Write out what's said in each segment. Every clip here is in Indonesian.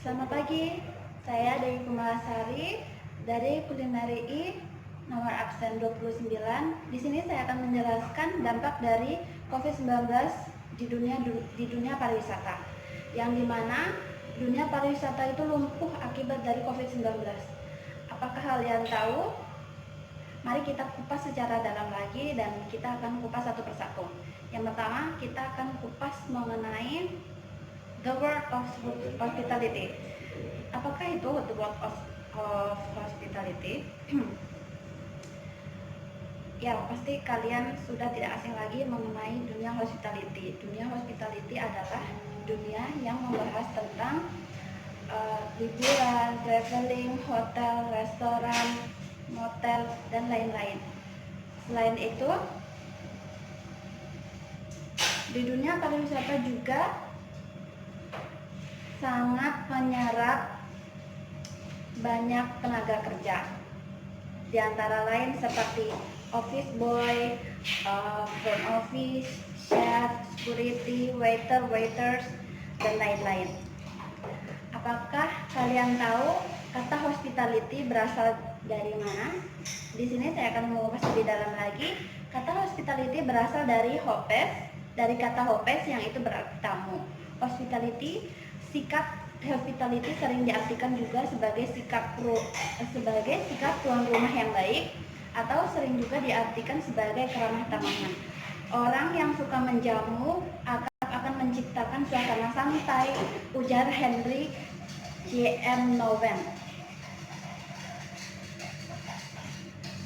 Selamat pagi, saya Dewi Kumalasari dari Kulineri I, nomor absen 29. Di sini saya akan menjelaskan dampak dari COVID-19 di dunia pariwisata, yang dimana dunia pariwisata itu lumpuh akibat dari COVID-19. Apakah kalian tahu? Mari kita kupas secara dalam lagi dan kita akan kupas satu persatu. Yang pertama, kita akan kupas mengenai the word of hospitality. Apakah itu the word of hospitality? Ya, pasti kalian sudah tidak asing lagi mengenai dunia hospitality. Dunia hospitality adalah dunia yang membahas tentang liburan, traveling, hotel, restoran, motel, dan lain-lain. Selain itu, di dunia pariwisata juga sangat menyerap banyak tenaga kerja, di antara lain seperti office boy, front office, chef, security, waiter, waiters, dan lain-lain. Apakah kalian tahu kata hospitality berasal dari mana? Di sini saya akan mengupas lebih dalam lagi. Kata hospitality berasal dari hopes, dari kata hopes yang itu berarti tamu. Sikap hospitality sering diartikan juga sebagai sikap tuan rumah yang baik, atau sering juga diartikan sebagai keramah tamahan. Orang yang suka menjamu akan menciptakan suasana santai, ujar Henry J.M. Nowen.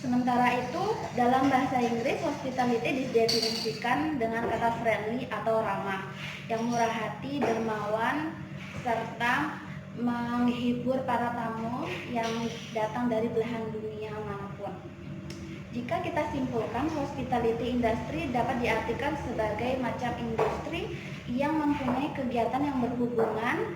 Sementara itu, dalam bahasa Inggris, hospitality didefinisikan dengan kata friendly atau ramah, yang murah hati, dermawan, serta menghibur para tamu yang datang dari belahan dunia manapun. Jika kita simpulkan, hospitality industry dapat diartikan sebagai macam industri yang mempunyai kegiatan yang berhubungan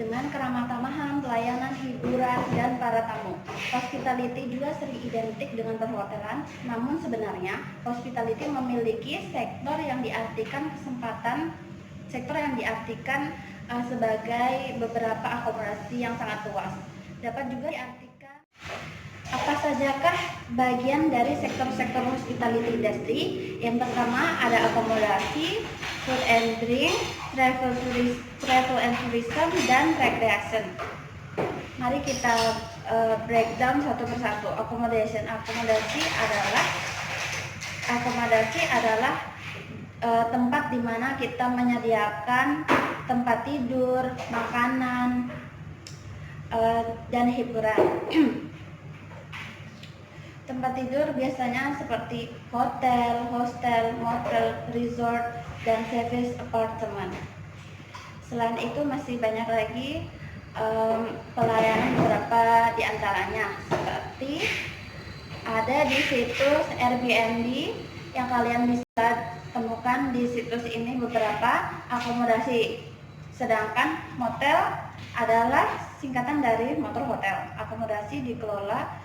dengan keramah tamahan, pelayanan, hiburan, dan para tamu. Hospitality juga sering identik dengan perhotelan, namun sebenarnya hospitality memiliki sektor yang diartikan sebagai beberapa akomodasi yang sangat luas. Dapat juga diartikan apa sajakah bagian dari sektor-sektor hospitality industry. Yang pertama ada akomodasi, food and drink, travel and tourism, dan recreation. Mari kita breakdown satu persatu. Akomodasi adalah tempat di mana kita menyediakan tempat tidur, makanan, dan hiburan. Tempat tidur biasanya seperti hotel, hostel, motel, resort, dan service apartment. Selain itu masih banyak lagi pelayanan beberapa di antaranya, seperti ada di situs Airbnb yang kalian bisa temukan di situs ini beberapa akomodasi. Sedangkan motel adalah singkatan dari motor hotel. Akomodasi dikelola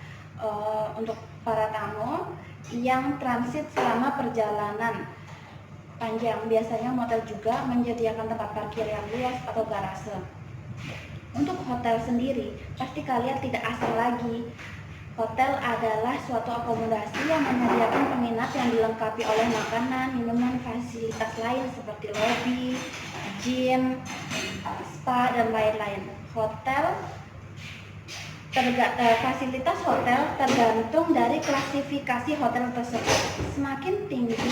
untuk para tamu yang transit selama perjalanan panjang. Biasanya motel juga menyediakan tempat parkir yang luas atau garase. Untuk hotel sendiri, pasti kalian tidak asing lagi. Hotel adalah suatu akomodasi yang menyediakan penginap yang dilengkapi oleh makanan, minuman, fasilitas lain seperti lobby, gym, spa, dan lain-lain. Fasilitas hotel tergantung dari klasifikasi hotel tersebut. Semakin tinggi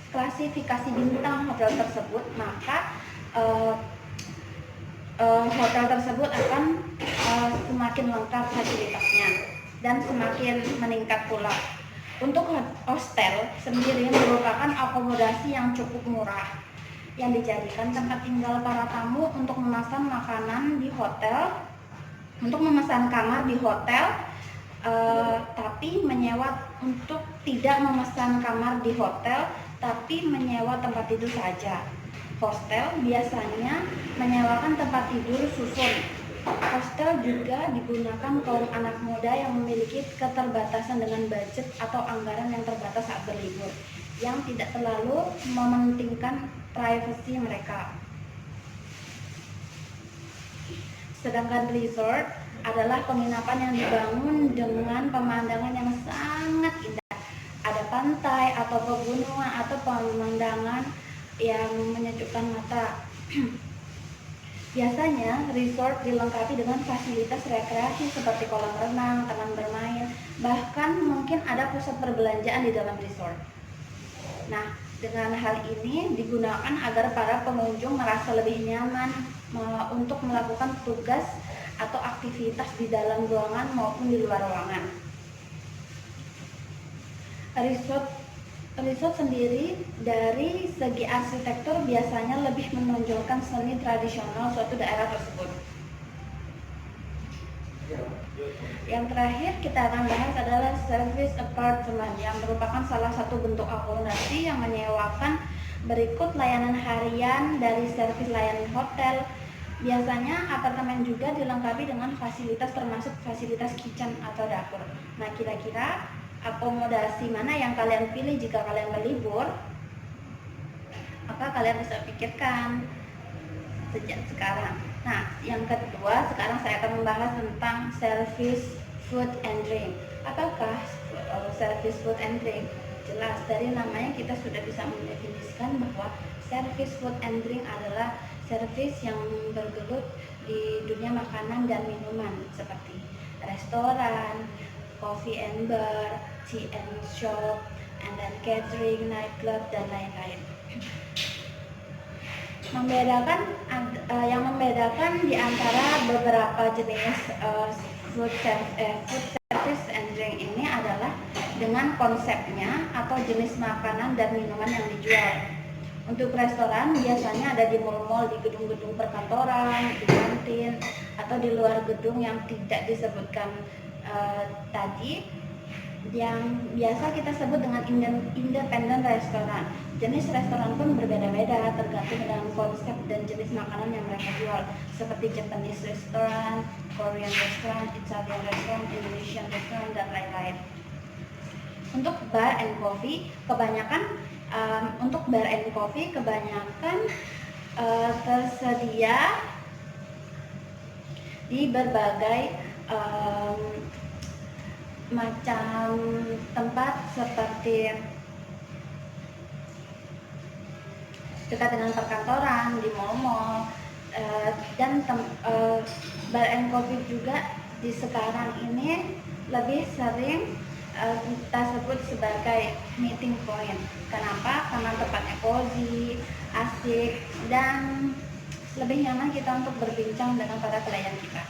klasifikasi bintang hotel tersebut, maka hotel tersebut akan semakin lengkap fasilitasnya dan semakin meningkat pula. Untuk hostel sendiri merupakan akomodasi yang cukup murah yang dijadikan tempat tinggal para tamu untuk memesan makanan di hotel, untuk memesan kamar di hotel, tapi tidak memesan kamar di hotel, tapi menyewa tempat tidur saja. Hostel biasanya menyewakan tempat tidur susun. Hostel juga digunakan kaum anak muda yang memiliki keterbatasan dengan budget atau anggaran yang terbatas saat berlibur, yang tidak terlalu mementingkan privasi mereka. Sedangkan resort adalah penginapan yang dibangun dengan pemandangan yang sangat indah. Ada pantai atau pegunungan atau pemandangan yang menyejukkan mata. Biasanya resort dilengkapi dengan fasilitas rekreasi seperti kolam renang, taman bermain, bahkan mungkin ada pusat perbelanjaan di dalam resort. Nah, dengan hal ini digunakan agar para pengunjung merasa lebih nyaman untuk melakukan tugas atau aktivitas di dalam ruangan maupun di luar ruangan. Resort sendiri dari segi arsitektur biasanya lebih menonjolkan seni tradisional suatu daerah tersebut. Yang terakhir kita akan bahas adalah service apartment, yang merupakan salah satu bentuk akomodasi yang menyewakan berikut layanan harian dari servis layanan hotel. Biasanya apartemen juga dilengkapi dengan fasilitas termasuk fasilitas kitchen atau dapur. Nah, kira-kira akomodasi mana yang kalian pilih jika kalian berlibur? Maka kalian bisa pikirkan sejak sekarang. Nah, yang kedua, sekarang saya akan membahas tentang service food and drink. Apakah service food and drink? Jelas dari namanya kita sudah bisa mendefinisikan bahwa service food and drink adalah service yang bergelut di dunia makanan dan minuman seperti restoran, coffee and bar, tea and shop, and then catering, nightclub, dan lain-lain. Yang membedakan di antara beberapa jenis food service and drink ini adalah dengan konsepnya atau jenis makanan dan minuman yang dijual. Untuk restoran biasanya ada di mal-mal, di gedung-gedung perkantoran, di kantin, atau di luar gedung yang tidak disebutkan tadi, yang biasa kita sebut dengan independent restoran. Jenis restoran pun berbeda-beda tergantung dengan konsep dan jenis makanan yang mereka jual, seperti Japanese restaurant, Korean restaurant, Italian restaurant, Indonesian restaurant, dan lain-lain. Untuk bar and coffee kebanyakan tersedia di berbagai macam tempat seperti dekat dengan perkantoran, di mal-mal, dan bar and coffee juga di sekarang ini lebih sering kita sebut sebagai meeting point. Kenapa? Karena tempatnya cozy, asik, dan lebih nyaman kita untuk berbincang dengan para klien kita.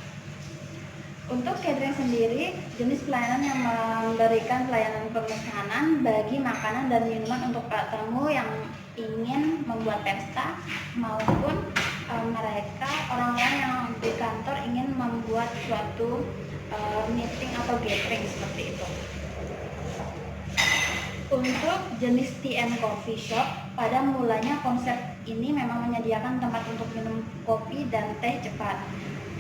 Untuk catering sendiri, jenis pelayanan yang memberikan pelayanan pemesanan bagi makanan dan minuman untuk para tamu yang ingin membuat pesta maupun mereka orang-orang yang di kantor ingin membuat suatu meeting atau gathering seperti itu. Untuk jenis tea and coffee shop, pada mulanya konsep ini memang menyediakan tempat untuk minum kopi dan teh cepat.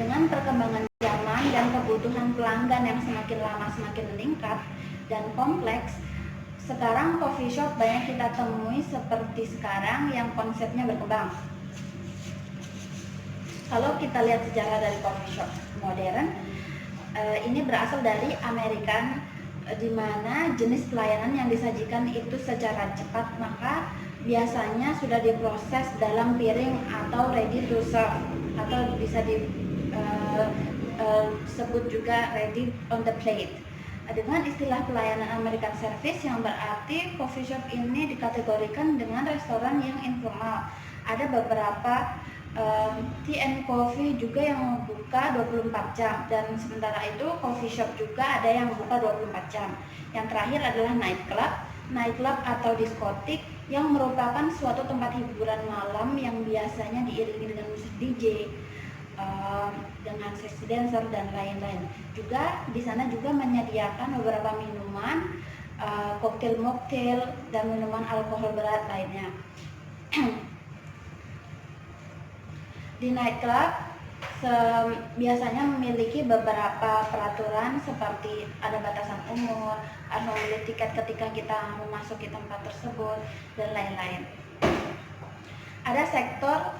Dengan perkembangan zaman dan kebutuhan pelanggan yang semakin lama semakin meningkat dan kompleks, sekarang coffee shop banyak kita temui seperti sekarang yang konsepnya berkembang. Kalau kita lihat sejarah dari coffee shop modern, ini berasal dari Amerika, di mana jenis pelayanan yang disajikan itu secara cepat, maka biasanya sudah diproses dalam piring atau ready to serve, atau bisa disebut juga ready on the plate. Dengan istilah pelayanan American Service, yang berarti coffee shop ini dikategorikan dengan restoran yang informal. Ada beberapa tea and coffee juga yang buka 24 jam, dan sementara itu coffee shop juga ada yang buka 24 jam. Yang terakhir adalah nightclub atau diskotik, yang merupakan suatu tempat hiburan malam yang biasanya diiringi dengan musik DJ, dengan sexy dancer dan lain-lain. Juga di sana juga menyediakan beberapa minuman, koktail mocktail, dan minuman alkohol berat lainnya. Di nightclub biasanya memiliki beberapa peraturan seperti ada batasan umur, harus membeli tiket ketika kita memasuki tempat tersebut, dan lain-lain. Ada sektor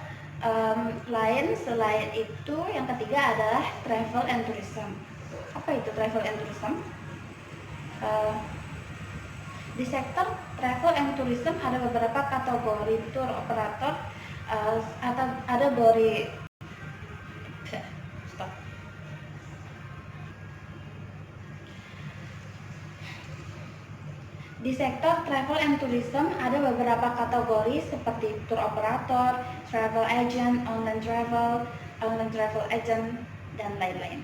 lain selain itu, yang ketiga adalah travel and tourism. Apa itu travel and tourism? Di sektor travel and tourism ada beberapa kategori tour operator atau ada Di sektor travel and tourism ada beberapa kategori seperti tour operator, travel agent, online travel agent, dan lain-lain.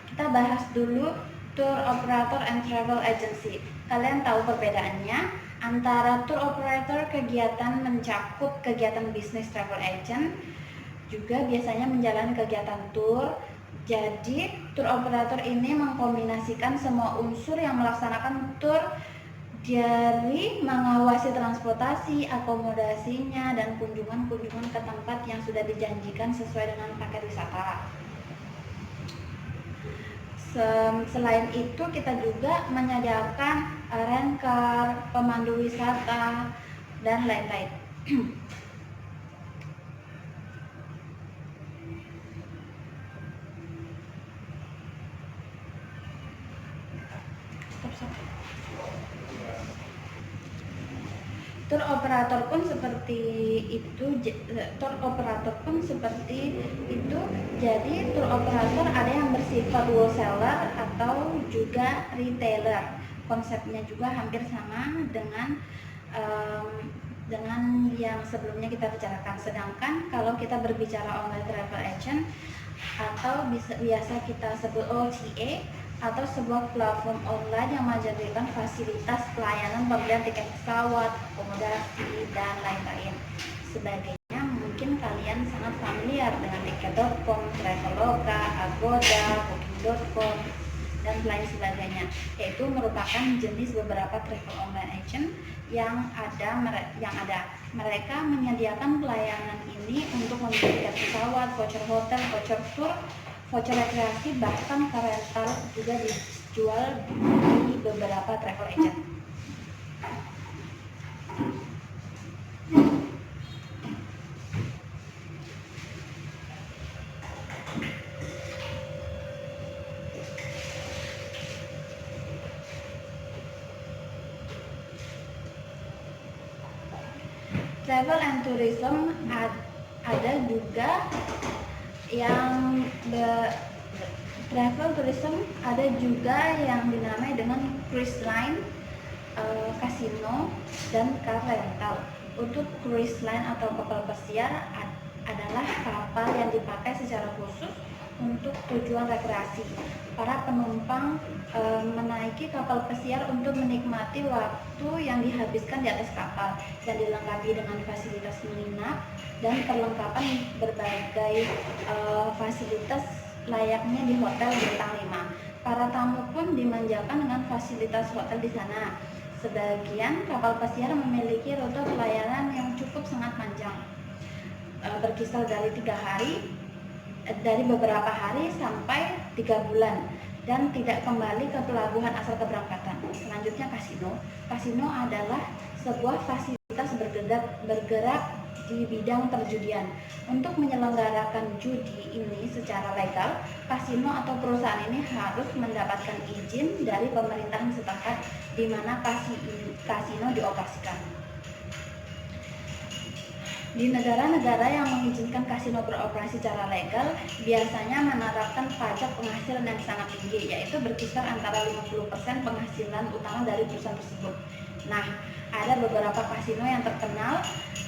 Kita bahas dulu tour operator and travel agency. Kalian tahu perbedaannya antara tour operator kegiatan mencakup kegiatan bisnis, travel agent juga biasanya menjalani kegiatan tour. Jadi tour operator ini mengkombinasikan semua unsur yang melaksanakan tour, dari mengawasi transportasi, akomodasinya, dan kunjungan-kunjungan ke tempat yang sudah dijanjikan sesuai dengan paket wisata. Selain itu, kita juga menyediakan rent car, pemandu wisata, dan lain-lain. Tour operator pun seperti itu. Jadi tour operator ada yang bersifat wholesaler atau juga retailer. Konsepnya juga hampir sama dengan yang sebelumnya kita bicarakan. Sedangkan kalau kita berbicara online travel agent atau biasa kita sebut OTA, atau sebuah platform online yang menyediakan fasilitas pelayanan pembelian tiket pesawat, akomodasi, dan lain-lain sebagainya. Mungkin kalian sangat familiar dengan tiket.com, Traveloka, Agoda, Booking.com, dan lain sebagainya, yaitu merupakan jenis beberapa travel online agent yang ada. Mereka menyediakan pelayanan ini untuk membeli tiket pesawat, voucher hotel, voucher tour, voucher rekreasi, bahkan car rental juga dijual di beberapa travel agent. Travel and tourism ada juga yang travel tourism ada juga yang dinamai dengan cruise line, kasino, dan car rental. Untuk cruise line atau kapal pesiar adalah kapal yang dipakai secara khusus untuk tujuan rekreasi. Para penumpang menaiki kapal pesiar untuk menikmati waktu yang dihabiskan di atas kapal, yang dilengkapi dengan fasilitas menginap dan perlengkapan berbagai fasilitas layaknya di hotel bintang 5. Para tamu pun dimanjakan dengan fasilitas hotel di sana. Sebagian kapal pesiar memiliki rute pelayanan yang cukup sangat panjang, berkisar dari beberapa hari sampai 3 bulan, dan tidak kembali ke pelabuhan asal keberangkatan. Selanjutnya kasino. Kasino adalah sebuah fasilitas bergerak di bidang perjudian. Untuk menyelenggarakan judi ini secara legal, kasino atau perusahaan ini harus mendapatkan izin dari pemerintahan setempat di mana kasino dioperasikan. Di negara-negara yang mengizinkan kasino beroperasi secara legal, biasanya menerapkan pajak penghasilan yang sangat tinggi, yaitu berkisar antara 50% penghasilan utama dari perusahaan tersebut. Nah, ada beberapa kasino yang terkenal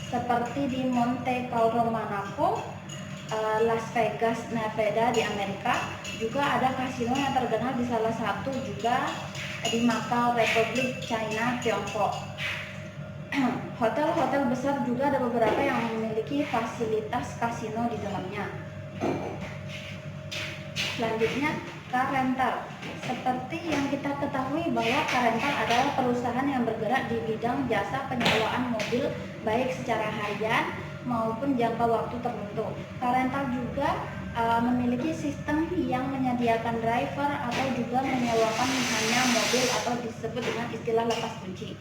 seperti di Monte Carlo, Monaco, Las Vegas, Nevada di Amerika. Juga ada kasino yang terkenal di salah satu juga di Macau, Republik China, Tiongkok. Hotel-hotel besar juga ada beberapa yang memiliki fasilitas kasino di dalamnya. Selanjutnya, car rental. Seperti yang kita ketahui bahwa car rental adalah perusahaan yang bergerak di bidang jasa penyewaan mobil baik secara harian maupun jangka waktu tertentu. Car rental juga memiliki sistem yang menyediakan driver atau juga menyewakan hanya mobil atau disebut dengan istilah lepas kunci.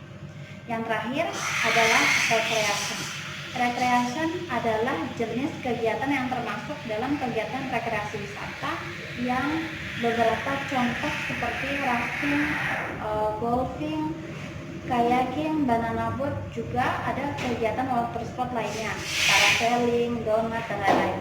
Yang terakhir adalah recreation. Recreation adalah jenis kegiatan yang termasuk dalam kegiatan rekreasi wisata yang beberapa contoh seperti rafting, golfing, kayaking, banana boat, juga ada kegiatan water sport lainnya, parasailing, donat, dan lain-lain.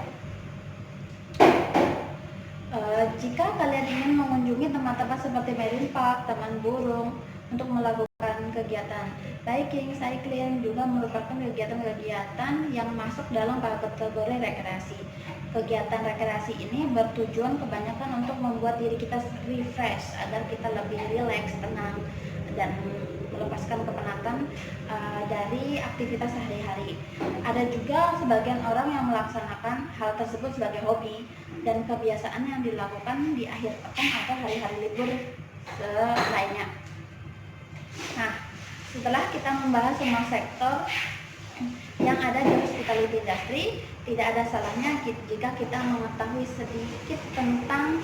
Jika kalian ingin mengunjungi tempat-tempat seperti marine park, taman burung, untuk melakukan kegiatan biking, cycling, juga merupakan kegiatan-kegiatan yang masuk dalam kategori rekreasi. Kegiatan rekreasi ini bertujuan kebanyakan untuk membuat diri kita refresh agar kita lebih rileks, tenang, dan melepaskan kepenatan dari aktivitas sehari-hari. Ada juga sebagian orang yang melaksanakan hal tersebut sebagai hobi dan kebiasaan yang dilakukan di akhir pekan atau hari-hari libur lainnya. Nah, setelah kita membahas semua sektor yang ada di hospitality industry, tidak ada salahnya jika kita mengetahui sedikit tentang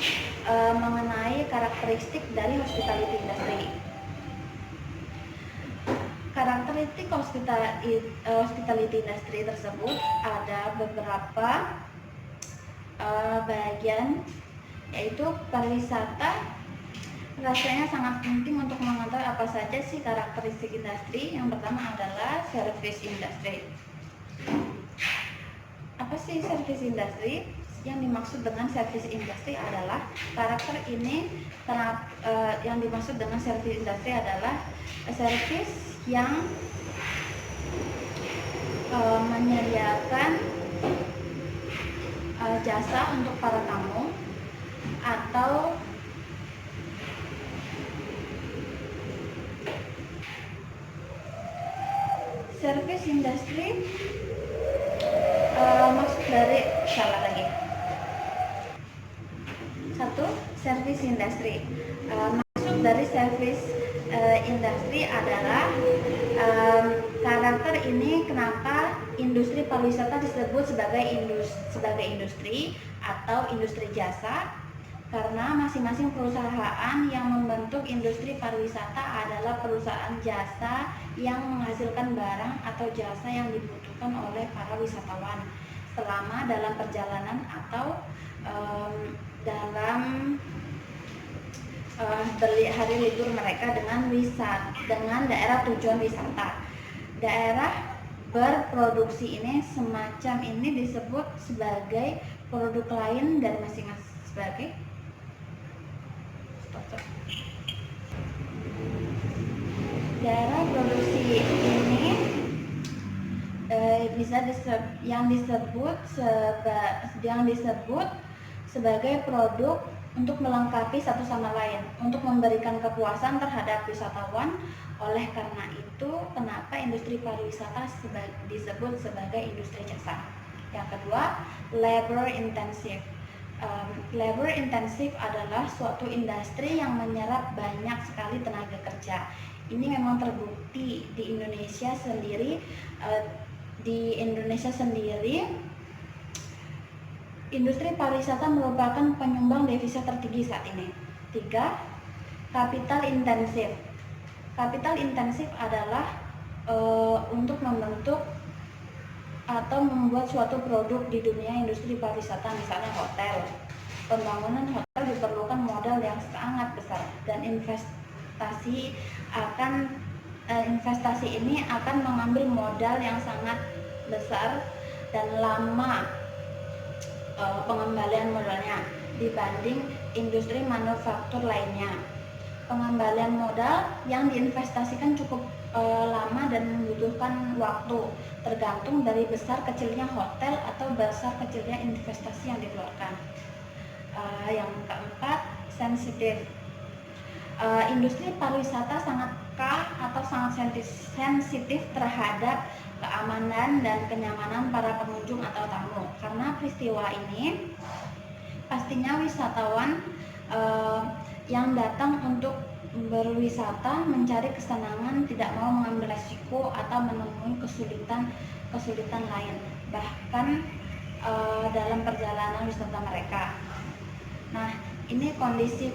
mengenai karakteristik dari hospitality industry. Karakteristik hospitality industry tersebut ada beberapa bagian, yaitu pariwisata. Rasanya sangat penting untuk mengetahui apa saja sih karakteristik industri. Yang pertama adalah service industry. Apa sih service industry? Yang dimaksud dengan service industry adalah karakter ini, yang dimaksud dengan service industry adalah service yang menyediakan jasa untuk para tamu, atau service industry maksud dari service industry. Maksud dari service industry adalah karakter ini kenapa industri pariwisata disebut sebagai industri atau industri jasa, karena masing-masing perusahaan yang membentuk industri pariwisata adalah perusahaan jasa yang menghasilkan barang atau jasa yang dibutuhkan oleh para wisatawan selama dalam perjalanan atau dalam hari libur mereka dengan daerah tujuan wisata. Daerah berproduksi ini semacam ini disebut sebagai produk lain dan masing-masing sebagai daerah produksi ini yang disebut sebagai produk untuk melengkapi satu sama lain, untuk memberikan kepuasan terhadap wisatawan. Oleh karena itu, kenapa industri pariwisata disebut sebagai industri jasa. Yang kedua, labor intensive. Labor intensive adalah suatu industri yang menyerap banyak sekali tenaga kerja. Ini memang terbukti di Indonesia sendiri. Industri pariwisata merupakan penyumbang devisa tertinggi saat ini. 3. Capital intensive. Capital intensive adalah untuk membentuk atau membuat suatu produk di dunia industri pariwisata, misalnya hotel. Pembangunan hotel diperlukan modal yang sangat besar, dan investasi ini akan mengambil modal yang sangat besar dan lama pengembalian modalnya dibanding industri manufaktur lainnya. Pengembalian modal yang diinvestasikan cukup lama dan membutuhkan waktu, tergantung dari besar kecilnya hotel atau besar kecilnya investasi yang dikeluarkan. Yang keempat, sensitif. Industri pariwisata sangat sensitif terhadap keamanan dan kenyamanan para pengunjung atau tamu. Karena peristiwa ini, pastinya wisatawan yang datang untuk berwisata mencari kesenangan, tidak mau mengambil resiko atau menemui kesulitan lain, bahkan dalam perjalanan wisata mereka. Nah, ini kondisi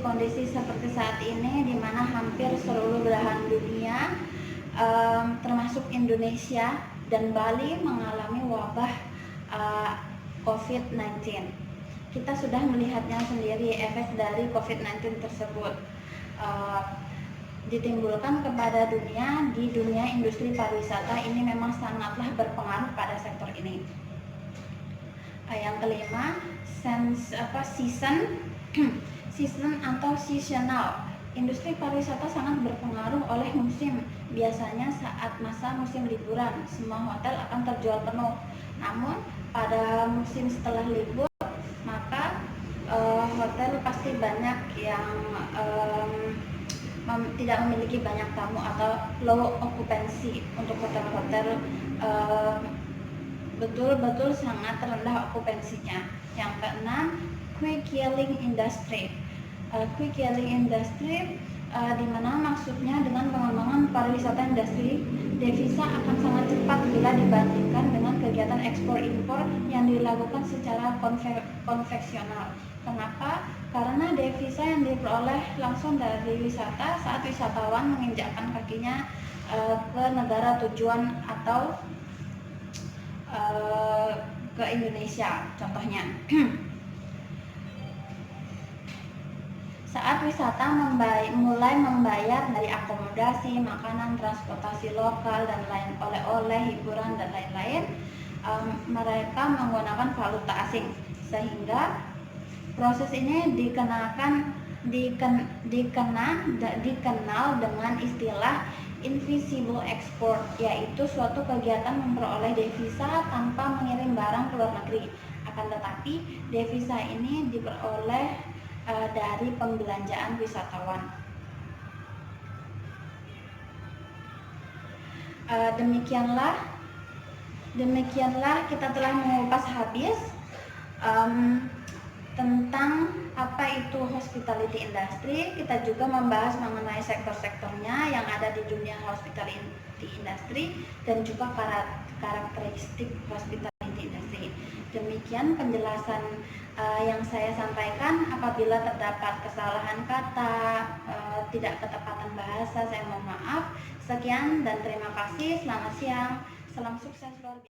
seperti saat ini, di mana hampir seluruh belahan dunia, termasuk Indonesia dan Bali mengalami wabah COVID-19. Kita sudah melihatnya sendiri efek dari COVID-19 tersebut ditimbulkan kepada dunia. Di dunia industri pariwisata ini memang sangatlah berpengaruh pada sektor ini. Yang kelima, season atau seasonal. Industri pariwisata sangat berpengaruh oleh musim. Biasanya saat masa musim liburan, semua hotel akan terjual penuh. Namun pada musim setelah libur, maka hotel pasti banyak yang tidak memiliki banyak tamu atau low occupancy. Untuk hotel-hotel betul-betul sangat rendah okupansinya. Yang keenam, quick killing industry. Quick killing industry di mana maksudnya dengan pengembangan pariwisata industri, devisa akan sangat cepat bila dibandingkan dengan kegiatan ekspor impor yang dilakukan secara konvensional. Kenapa? Karena devisa yang diperoleh langsung dari wisata saat wisatawan menginjakkan kakinya ke negara tujuan atau ke Indonesia contohnya. Saat wisata mulai membayar dari akomodasi, makanan, transportasi lokal, dan lain oleh-oleh, hiburan, dan lain-lain, mereka menggunakan valuta asing, sehingga proses ini dikenal dengan istilah invisible export, yaitu suatu kegiatan memperoleh devisa tanpa mengirim barang ke luar negeri. Akan tetapi devisa ini diperoleh dari pembelanjaan wisatawan. Demikianlah kita telah mengupas habis tentang apa itu hospitality industry. Kita juga membahas mengenai sektor-sektornya yang ada di dunia hospitality industry dan juga karakteristik hospitality industry. Demikian penjelasan yang saya sampaikan. Apabila terdapat kesalahan kata, tidak ketepatan bahasa, saya mohon maaf. Sekian dan terima kasih. Selamat siang. Salam sukses luar biasa.